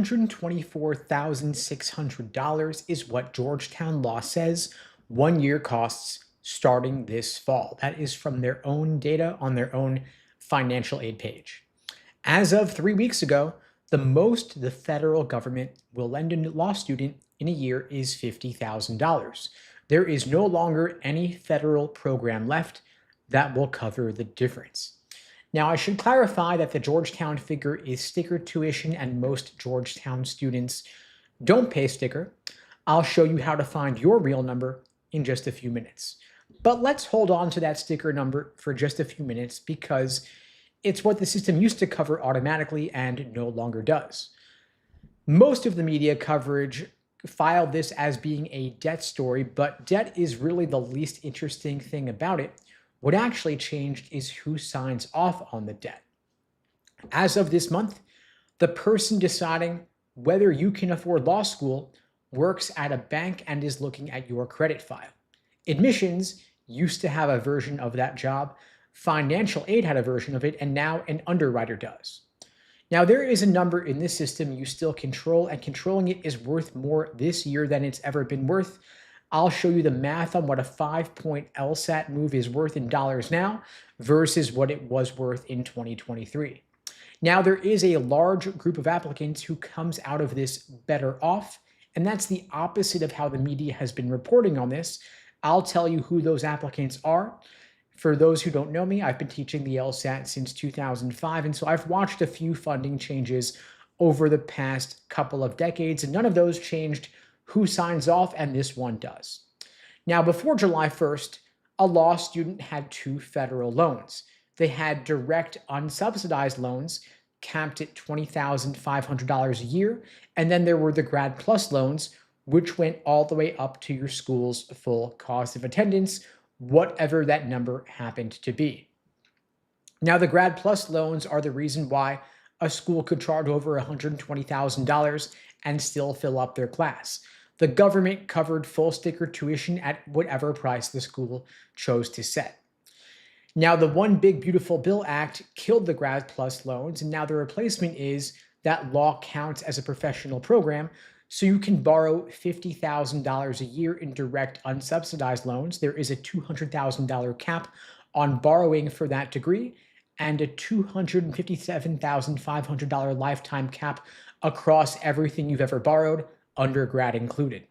$124,600 is what Georgetown law says 1 year costs starting this fall. That is from their own data on their own financial aid page. As of 3 weeks ago, the most the federal government will lend a law student in a year is $50,000. There is no longer any federal program left that will cover the difference. Now, I should clarify that the Georgetown figure is sticker tuition, and most Georgetown students don't pay sticker. I'll show you how to find your real number in just a few minutes. But let's hold on to that sticker number for just a few minutes because it's what the system used to cover automatically and no longer does. Most of the media coverage filed this as being a debt story, but debt is really the least interesting thing about it. What actually changed is who signs off on the debt. As of this month, the person deciding whether you can afford law school works at a bank and is looking at your credit file. Admissions used to have a version of that job. Financial aid had a version of it, and now an underwriter does. Now, there is a number in this system you still control, and controlling it is worth more this year than it's ever been worth. I'll show you the math on what a 5-point LSAT move is worth in dollars now versus what it was worth in 2023. Now, there is a large group of applicants who comes out of this better off, and that's the opposite of how the media has been reporting on this. I'll tell you who those applicants are. For those who don't know me, I've been teaching the LSAT since 2005, and so I've watched a few funding changes over the past couple of decades, and none of those changed who signs off, and this one does. Now, before July 1st, a law student had two federal loans. They had direct unsubsidized loans capped at $20,500 a year, and then there were the Grad Plus loans, which went all the way up to your school's full cost of attendance, whatever that number happened to be. Now, the Grad Plus loans are the reason why a school could charge over $120,000 and still fill up their class. The government covered full sticker tuition at whatever price the school chose to set. Now, the One Big Beautiful Bill Act killed the Grad Plus loans, and now the replacement is that law counts as a professional program, so you can borrow $50,000 a year in direct unsubsidized loans. There is a $200,000 cap on borrowing for that degree and a $257,500 lifetime cap across everything you've ever borrowed, undergrad included.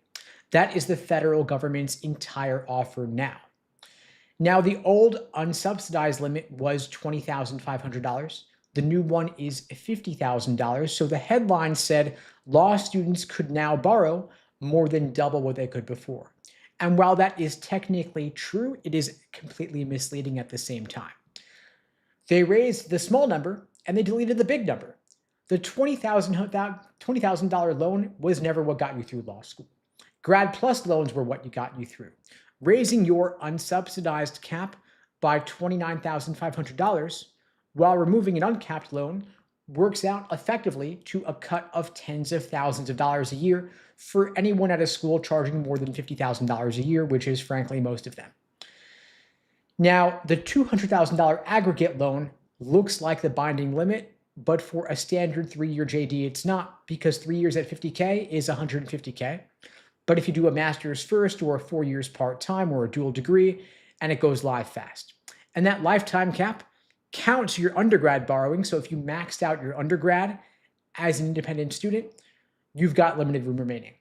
That is the federal government's entire offer now. Now, the old unsubsidized limit was $20,500. The new one is $50,000. So the headline said law students could now borrow more than double what they could before. And while that is technically true, it is completely misleading at the same time. They raised the small number and they deleted the big number. The $20,000 loan was never what got you through law school. Grad Plus loans were what got you through. Raising your unsubsidized cap by $29,500 while removing an uncapped loan works out effectively to a cut of tens of thousands of dollars a year for anyone at a school charging more than $50,000 a year, which is frankly most of them. Now, the $200,000 aggregate loan looks like the binding limit, but for a standard 3-year JD, it's not, because 3 years at $50K is $150K. But if you do a master's first or 4 years part-time or a dual degree, and it goes live fast. And that lifetime cap counts your undergrad borrowing. So if you maxed out your undergrad as an independent student, you've got limited room remaining.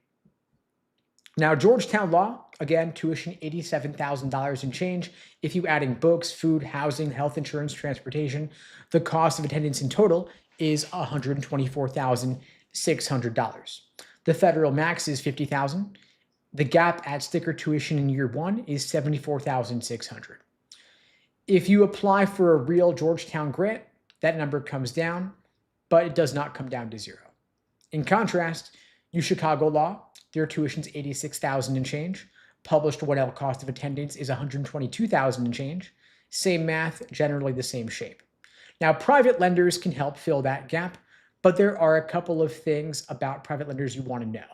Now, Georgetown law, again, tuition $87,000 and change. If you add in books, food, housing, health insurance, transportation, the cost of attendance in total is $124,600. The federal max is $50,000. The gap at sticker tuition in year one is $74,600. If you apply for a real Georgetown grant, that number comes down, but it does not come down to zero. In contrast, Chicago law, their tuition's $86,000 and change. Published 1L cost of attendance is $122,000 and change. Same math, generally the same shape. Now, private lenders can help fill that gap, but there are a couple of things about private lenders you want to know.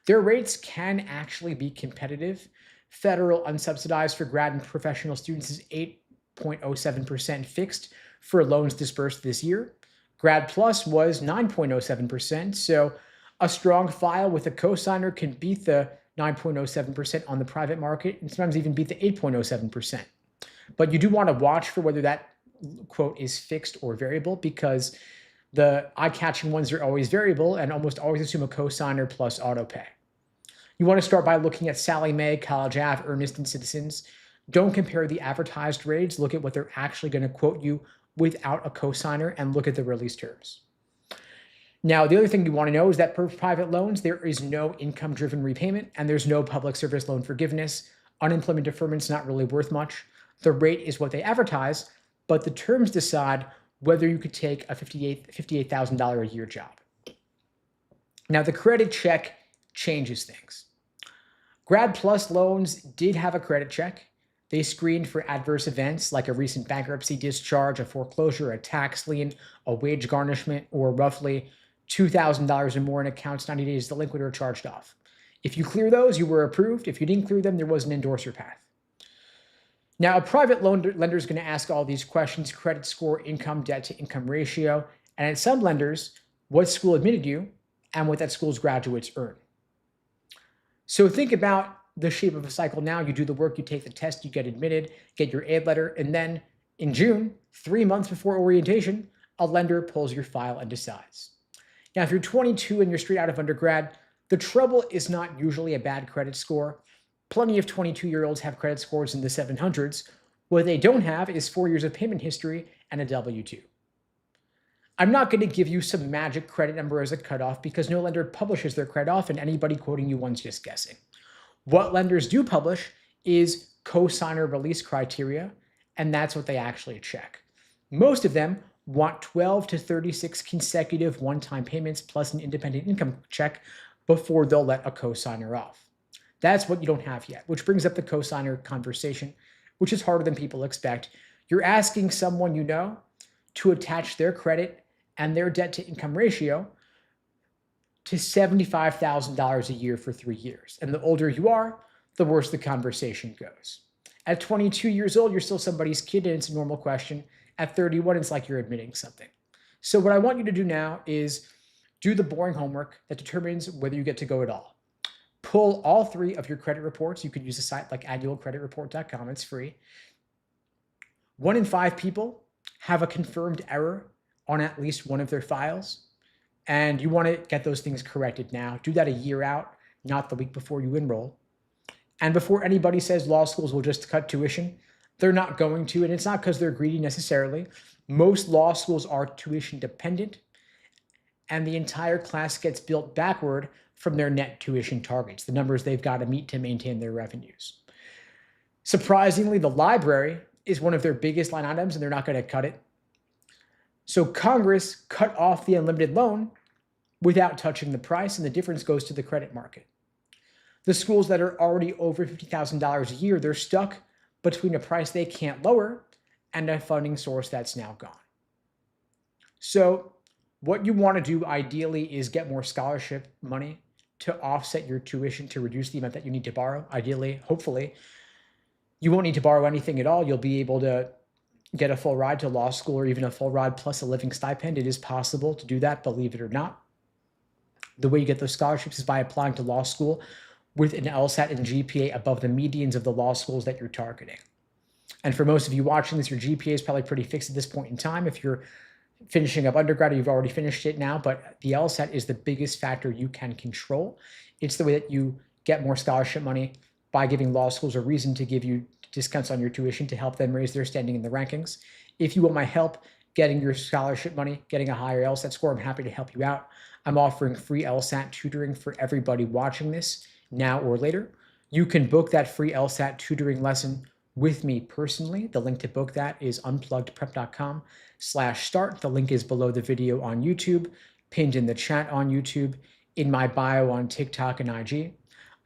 Their rates can actually be competitive. Federal unsubsidized for grad and professional students is 8.07% fixed for loans disbursed this year. Grad Plus was 9.07%. So a strong file with a cosigner can beat the 9.07% on the private market and sometimes even beat the 8.07%. But you do want to watch for whether that quote is fixed or variable, because the eye-catching ones are always variable and almost always assume a cosigner plus autopay. You want to start by looking at Sallie Mae, College Ave, Earnest, and Citizens. Don't compare the advertised rates. Look at what they're actually going to quote you without a cosigner and look at the release terms. Now, the other thing you want to know is that for private loans, there is no income-driven repayment and there's no public service loan forgiveness. Unemployment deferment's not really worth much. The rate is what they advertise, but the terms decide whether you could take a $58,000 a year job. Now, the credit check changes things. Grad Plus loans did have a credit check. They screened for adverse events like a recent bankruptcy discharge, a foreclosure, a tax lien, a wage garnishment, or roughly $2,000 or more in accounts 90 days delinquent or charged off. If you clear those, you were approved. If you didn't clear them, there was an endorser path. Now, a private lender is going to ask all these questions: credit score, income, debt to income ratio, and at some lenders, what school admitted you and what that school's graduates earn. So think about the shape of a cycle now. You do the work, you take the test, you get admitted, get your aid letter, and then in June, 3 months before orientation, a lender pulls your file and decides. Now, if you're 22 and you're straight out of undergrad, the trouble is not usually a bad credit score. Plenty of 22-year-olds have credit scores in the 700s. What they don't have is 4 years of payment history and a W-2. I'm not going to give you some magic credit number as a cutoff because no lender publishes their credit off and anybody quoting you one's just guessing. What lenders do publish is cosigner release criteria, and that's what they actually check. Most of them want 12 to 36 consecutive one-time payments plus an independent income check before they'll let a cosigner off. That's what you don't have yet, which brings up the cosigner conversation, which is harder than people expect. You're asking someone you know to attach their credit and their debt to income ratio to $75,000 a year for 3 years. And the older you are, the worse the conversation goes. At 22 years old, you're still somebody's kid and it's a normal question. At 31, it's like you're admitting something. So what I want you to do now is do the boring homework that determines whether you get to go at all. Pull all 3 of your credit reports. You could use a site like annualcreditreport.com. It's free. 1 in 5 people have a confirmed error on at least one of their files, and you want to get those things corrected now. Do that a year out, not the week before you enroll. And before anybody says law schools will just cut tuition, they're not going to, and it's not because they're greedy necessarily. Most law schools are tuition dependent, and the entire class gets built backward from their net tuition targets, the numbers they've got to meet to maintain their revenues. Surprisingly, the library is one of their biggest line items, and they're not going to cut it. So Congress cut off the unlimited loan without touching the price, and the difference goes to the credit market. The schools that are already over $50,000 a year, they're stuck between a price they can't lower and a funding source that's now gone. So what you want to do ideally is get more scholarship money to offset your tuition to reduce the amount that you need to borrow. Ideally, hopefully, you won't need to borrow anything at all. You'll be able to get a full ride to law school or even a full ride plus a living stipend. It is possible to do that, believe it or not. The way you get those scholarships is by applying to law school with an LSAT and GPA above the medians of the law schools that you're targeting. And for most of you watching this, your GPA is probably pretty fixed at this point in time. If you're finishing up undergrad or you've already finished it now, but the LSAT is the biggest factor you can control. It's the way that you get more scholarship money by giving law schools a reason to give you discounts on your tuition to help them raise their standing in the rankings. If you want my help getting your scholarship money, getting a higher LSAT score, I'm happy to help you out. I'm offering free LSAT tutoring for everybody watching this now or later. You can book that free LSAT tutoring lesson with me personally. The link to book that is unpluggedprep.com/start. The link is below the video on YouTube, pinned in the chat on YouTube, in my bio on TikTok and IG.